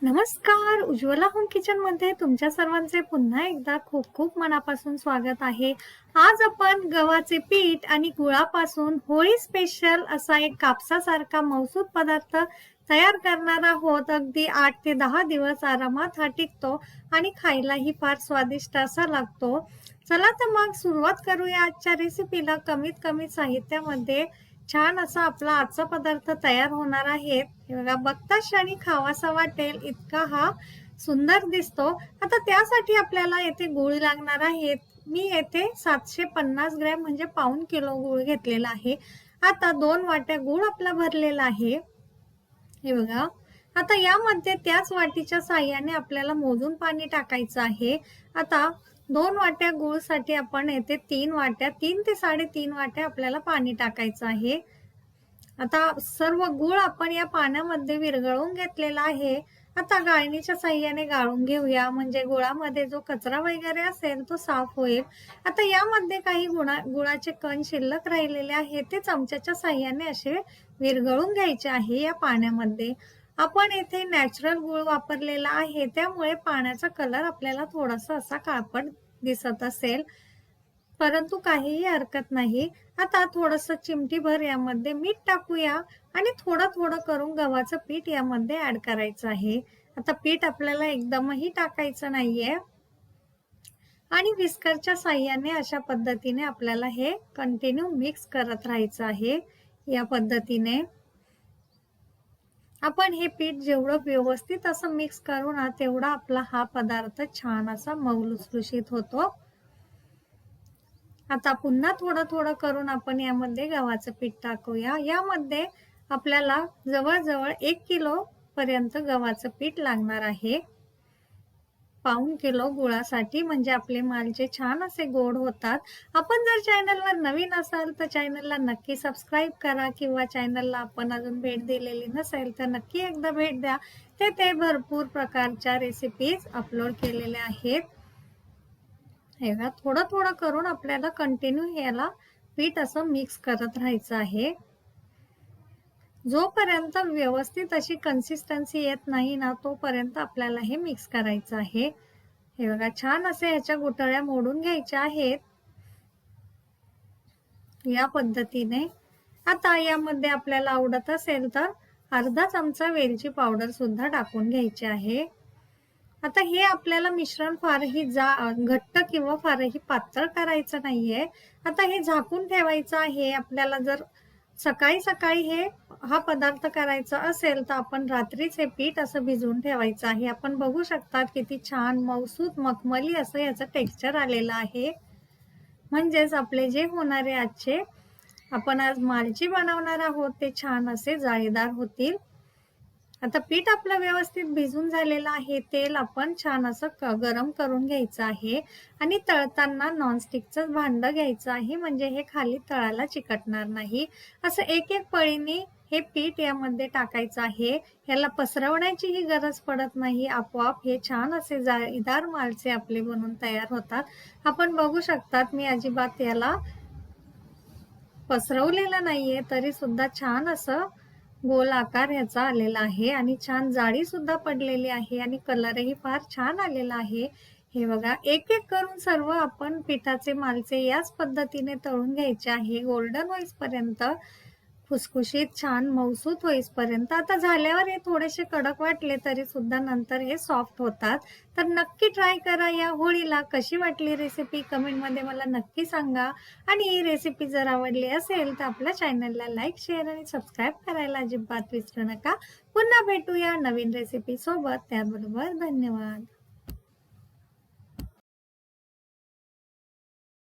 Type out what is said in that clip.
नमस्कार. Ujjwala home kitchen मध्ये तुमच्या सर्वांचे पुन्हा एकदा खूप खूप मनापासून स्वागत आहे. आज आपण गव्हाचे पीठ आणि गुळापासून होळी स्पेशल असा एक कापसासारखा मौसूद पदार्थ तयार करणार आहोत. अगदी 8 ते 10 दिवस आरामात हा टिकतो आणि खायलाही फार स्वादिष्ट असा लागतो. चला तर मग सुरुवात करूया आजच्या रेसिपीला. कमीत कमी साहित्यामध्ये छान असा आपला आजचा पदार्थ तयार होणार आहे. हे बघा, बघताच क्षणी खावासा वाटेल इतका हा सुंदर दिसतो. आता त्यासाठी आपल्याला येथे गूळ लागणार आहे. मी येथे 750 ग्रॅम म्हणजे पाऊण किलो गूळ घेतलेला आहे. आता 2 वाट्या गूळ आपला भरलेला आहे. हे बघा, आता यामध्ये त्याच वाटीच्या साहाय्याने आपल्याला मोजून पाणी टाकायचं आहे. आता 2 वाट्या गूळसाठी आपण येथे 3 ते 3.5 वाट्या आपल्याला पाणी टाकायचं आहे. आता सर्व गूळ आपण या पाण्यामध्ये विरघळून घेतलेला आहे. आता गाळणीच्या साहाय्याने गाळून घेऊया, म्हणजे गुळामध्ये जो कचरा वगैरे असेल तो साफ होईल. आता यामध्ये काही गुळाचे कण शिल्लक राहिलेले आहेत, ते चमच्याच्या साहाय्याने असे विरघळून घ्यायचे आहे या पाण्यामध्ये. आपण येथे नॅचरल गूळ वापरलेला आहे, त्यामुळे पाण्याचा कलर आपल्याला थोडासा असा काळपट दिसत असेल, परंतु काहीही हरकत नाही. आता थोडंसं चिमटीभर यामध्ये मीठ टाकूया आणि थोडं थोडं करून गव्हाचं पीठ यामध्ये ऍड करायचं आहे. आता पीठ आपल्याला एकदमही टाकायचं नाहीये आणि विस्करच्या साहाय्याने अशा पद्धतीने आपल्याला हे कंटिन्यू मिक्स करत राहायचं आहे. या पद्धतीने आपण हे पीठ जेवढं व्यवस्थित असं मिक्स करू ना, तेवढा आपला हा पदार्थ छान असा मऊ लुसलुशीत होतो. आता पुन्हा थोडं थोडं करून आपण यामध्ये गव्हाचं पीठ टाकूया. यामध्ये आपल्याला जवळजवळ 1 किलो पर्यंत गव्हाचं पीठ लागणार आहे. पाऊण किलो गुळासाठी, म्हणजे आपले मालचे छान असे गोड होतात. आपण जर चॅनलवर नवीन असाल तर चॅनलला नक्की सबस्क्राईब करा, किंवा चॅनलला आपण अजून भेट दिलेली नसेल तर नक्की एकदा भेट द्या. ते भरपूर प्रकारच्या रेसिपीज अपलोड केलेल्या आहेत. हे बघा, थोडं थोडं करून आपल्याला कंटिन्यू याला पीठ असं मिक्स करत राहायचं आहे. जोपर्यंत व्यवस्थित अशी कन्सिस्टन्सी येत नाही ना, तोपर्यंत आपल्याला हे मिक्स करायचं आहे. हे बघा, छान असे ह्याच्या गुठळ्या मोडून घ्यायच्या आहेत या पद्धतीने. आता यामध्ये आपल्याला आवडत असेल तर अर्धा चमचा वेलची पावडर सुद्धा टाकून घ्यायची आहे. आता हे आपल्याला मिश्रण फारही घट्ट किंवा फारही पातळ करायचं नाहीये. आता हे झाकून ठेवायचं आहे. आपल्याला जर सकाळी सकाळी हा पदार्थ करायचा असेल तर आपण रात्रीच हे पीठ असं भिजवून ठेवायचं आहे. आपण बघू शकता किती छान मऊसूत मखमली असं याचं टेक्स्चर आलेलं आहे. म्हणजेच आपले जे होणारे आजचे आपण आज मालची बनवणार आहोत ते छान असे जाळीदार होतील. आता पीठ आपलं व्यवस्थित भिजून झालेलं आहे. तेल आपण छान असं गरम करून घ्यायचं आहे आणि तळताना नॉनस्टिकचं भांडं घ्यायचं आहे, म्हणजे हे खाली तळाला चिकटणार नाही. असं एक एक पळीने हे पीठ यामध्ये टाकायचं आहे. याला पसरवण्याचीही गरज पडत नाही. आपोआप हे छान असे जाळीदार मालचे आपले बनून तयार होतात. आपण बघू शकतात, मी अजिबात याला पसरवलेलं नाहीये, तरी सुद्धा छान असं गोल आकार ह्याचा आलेला आहे आणि छान जाडी सुद्धा पडलेली आहे आणि कलरही फार छान आलेला आहे. हे बघा, एक एक करून सर्व आपण पिठाचे मालचे याच पद्धतीने तळून घ्यायचे आहे, गोल्डन होईपर्यंत, खुसखुशीत छान मऊसूत होईपर्यंत. आता झाल्यावर हे थोडेसे कडक वाटले तरी सुद्धा नंतर हे सॉफ्ट होतात. तर नक्की ट्राय करा या होळीला. कशी वाटली रेसिपी कमेंटमध्ये मला नक्की सांगा. आणि ही रेसिपी जर आवडली असेल तर आपल्या चॅनलला लाईक, शेअर आणि सबस्क्राईब करायला अजिबात विसरू नका. पुन्हा भेटूया नवीन रेसिपी सोबत. त्याबरोबर धन्यवाद.